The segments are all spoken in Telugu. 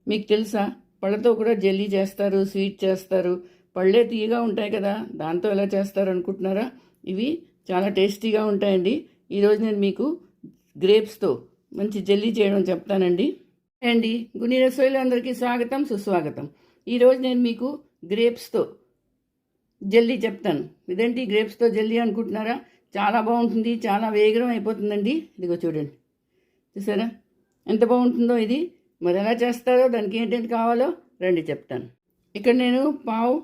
మీకు తెలుసా, పళ్ళతో కూడా జెల్లీ చేస్తారు, స్వీట్ చేస్తారు. పళ్ళే తీయగా ఉంటాయి కదా, దాంతో ఎలా చేస్తారు అనుకుంటున్నారా? ఇవి చాలా టేస్టీగా ఉంటాయండి. ఈరోజు నేను మీకు గ్రేప్స్తో మంచి జెల్లీ చేయడం చెప్తానండి. అండి, గుని రసోయిలో అందరికీ స్వాగతం, సుస్వాగతం. ఈరోజు నేను మీకు గ్రేప్స్తో జెల్లీ చెప్తాను. ఇదేంటి గ్రేప్స్తో జెల్లీ అనుకుంటున్నారా? చాలా బాగుంటుంది, చాలా వేగరం అయిపోతుందండి. ఇదిగో చూడండి, చూసారా ఎంత బాగుంటుందో ఇది. మరి ఎలా చేస్తారో, దానికి ఏంటంటే కావాలో రండి చెప్తాను. ఇక్కడ నేను పావు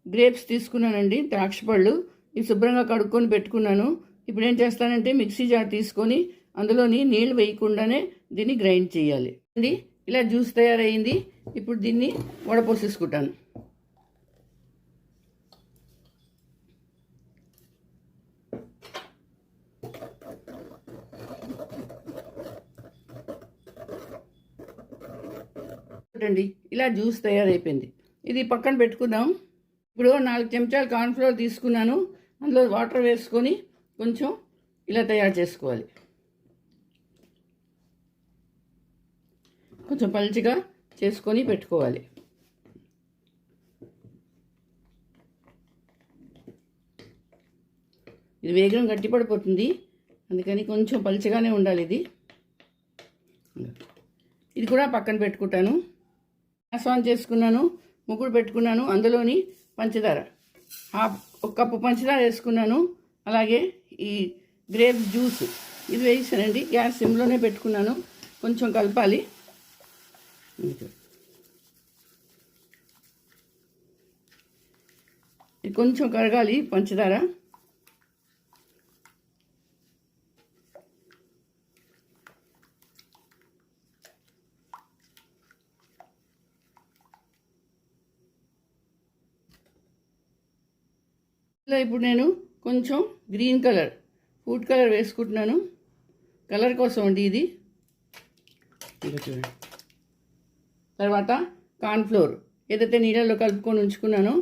గ్రేప్స్ తీసుకున్నానండి, ద్రాక్ష పళ్ళు. ఇవి శుభ్రంగా కడుక్కొని పెట్టుకున్నాను. ఇప్పుడు ఏం చేస్తానంటే మిక్సీ జార్ తీసుకొని అందులోని నీళ్ళు వేయకుండానే దీన్ని గ్రైండ్ చేయాలి అండి. ఇలా జ్యూస్ తయారైంది. ఇప్పుడు దీన్ని వడపోసేసుకుంటాను. చూడండి, ఇలా జ్యూస్ తయారైపోయింది. ఇది పక్కన పెట్టుకుందాం. ఇప్పుడు 4 చెంచాలు కార్న్ఫ్లోర్ తీసుకున్నాను. అందులో వాటర్ వేసుకొని కొంచెం ఇలా తయారు చేసుకోవాలి. కొంచెం పల్చగా చేసుకొని పెట్టుకోవాలి. ఇది వేగం గట్టిపడిపోతుంది, అందుకని కొంచెం పల్చగానే ఉండాలి. ఇది కూడా పక్కన పెట్టుకుంటాను. గ్యాస్ ఆన్ చేసుకున్నాను, ముగ్గురు పెట్టుకున్నాను. అందులోని పంచదార, 1 కప్పు పంచదార వేసుకున్నాను. అలాగే ఈ గ్రేప్ జ్యూస్ ఇది వేసానండి. గ్యాస్ సిమ్లోనే పెట్టుకున్నాను. కొంచెం కలపాలి. ఇది కొంచెం కరగాలి పంచదార. ఇలా ఇప్పుడు నేను కొంచెం గ్రీన్ కలర్, ఫుడ్ కలర్ వేసుకుంటున్నాను. కలర్ కోసం అండి ఇది. చూడండి. తర్వాత కార్న్ఫ్లోర్ ఏదైతే నీళ్ళలో కలుపుకొని ఉంచుకున్నానో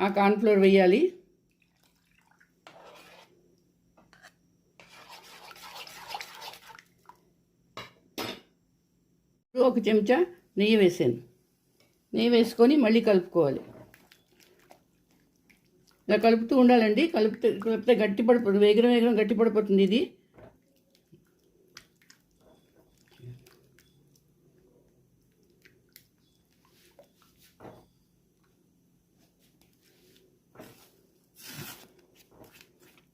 ఆ కార్న్ఫ్లోర్ వేయాలి. ఇప్పుడు 1 చెంచా నెయ్యి వేసాను. నెయ్యి వేసుకొని మళ్ళీ కలుపుకోవాలి. ఇలా కలుపుతూ ఉండాలండి. కలిపితే గట్టి పడిపోతుంది, వేగరం గట్టి పడిపోతుంది ఇది.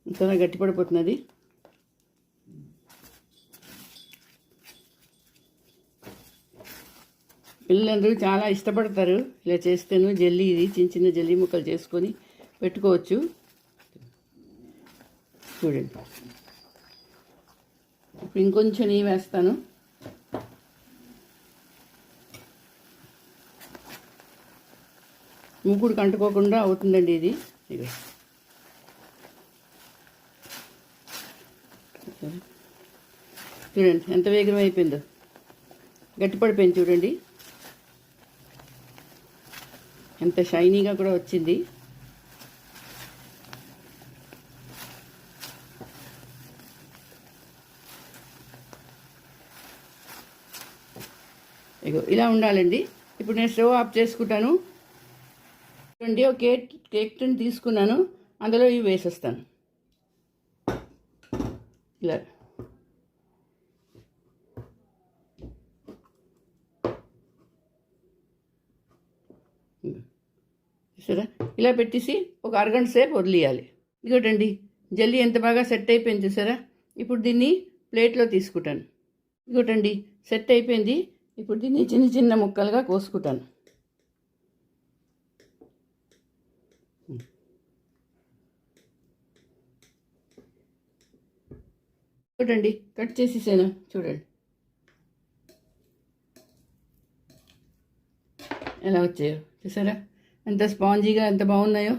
ఇంతగా గట్టి పడిపోతున్నది. పిల్లలందరూ చాలా ఇష్టపడతారు ఇలా చేస్తేను. జెల్లీ ఇది చిన్న జెల్లీ ముక్కలు చేసుకొని పెట్టుకోవచ్చు. చూడండి, ఇప్పుడు ఇంకొంచెం నెయ్యి వేస్తాను. ముగ్గుడు కంటుకోకుండా అవుతుందండి ఇది. చూడండి ఎంత వేగం అయిపోయిందో, గట్టిపడిపోయింది. చూడండి ఎంత షైనీగా కూడా వచ్చింది. ఇగో ఇలా ఉండాలండి. ఇప్పుడు నేను స్టవ్ ఆఫ్ చేసుకుంటాను. చూడండి, ఒక కేక్ టిన్ తీసుకున్నాను. అందులో ఇవి వేసేస్తాను. ఇలా సరే, ఇలా పెట్టేసి ఒక అరగంట సేపు వదిలేయాలి. ఇదిగోటండి, జల్లీ ఎంత బాగా సెట్ అయిపోయింది చూసారా. ఇప్పుడు దీన్ని ప్లేట్లో తీసుకుంటాను. ఇదిగోటండి, సెట్ అయిపోయింది. ఇప్పుడు దీన్ని చిన్న ముక్కలుగా కోసుకుంటాను. చూడండి, కట్ చేసేసాను. చూడండి ఎలా వచ్చాయో, చూసారా ఎంత స్పాంజీగా, ఎంత బాగున్నాయో.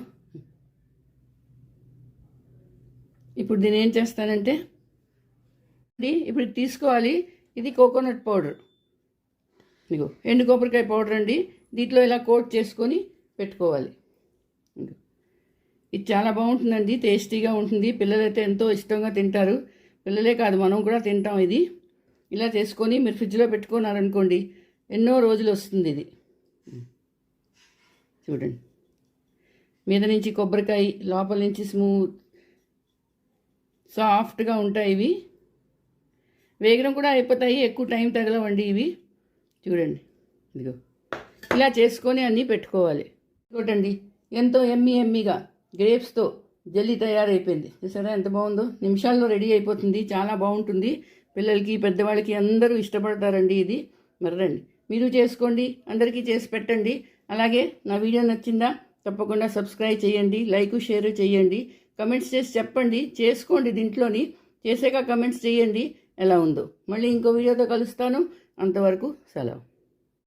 ఇప్పుడు దీన్ని ఏం చేస్తానంటే, ఇప్పుడు తీసుకోవాలి. ఇది కోకోనట్ పౌడర్, ఇగో ఎండు కొబ్బరికాయ పౌడర్ అండి. దీంట్లో ఇలా కోట్ చేసుకొని పెట్టుకోవాలి. ఇది చాలా బాగుంటుందండి, టేస్టీగా ఉంటుంది. పిల్లలైతే ఎంతో ఇష్టంగా తింటారు. పిల్లలే కాదు, మనం కూడా తింటాం. ఇది ఇలా చేసుకొని మీరు ఫ్రిడ్జ్లో పెట్టుకున్నారనుకోండి, ఎన్నో రోజులు వస్తుంది ఇది. చూడండి, మీద నుంచి కొబ్బరికాయ, లోపల నుంచి స్మూత్ సాఫ్ట్గా ఉంటాయి. ఇవి వేగడం కూడా అయిపోతాయి, ఎక్కువ టైం తగలవండి ఇవి. చూడండి, ఇదిగో ఇలా చేసుకొని అన్నీ పెట్టుకోవాలి. ఇంకోటండి, ఎంతో ఎమ్మీగా గ్రేప్స్తో జెల్లీ తయారైపోయింది. చూసారా ఎంత బాగుందో, నిమిషాల్లో రెడీ అయిపోతుంది. చాలా బాగుంటుంది, పిల్లలకి పెద్దవాళ్ళకి అందరూ ఇష్టపడతారండి ఇది. మరి రండి, మీరు చేసుకోండి, అందరికీ చేసి పెట్టండి. అలాగే నా వీడియో నచ్చిందా తప్పకుండా సబ్స్క్రైబ్ చేయండి, లైక్ షేర్ చేయండి, కమెంట్స్ చేసి చెప్పండి, చేసుకోండి. దీంట్లోని చేసాక కమెంట్స్ చేయండి ఎలా ఉందో. మళ్ళీ ఇంకో వీడియోతో కలుస్తాను, అంతవరకు సెలవు.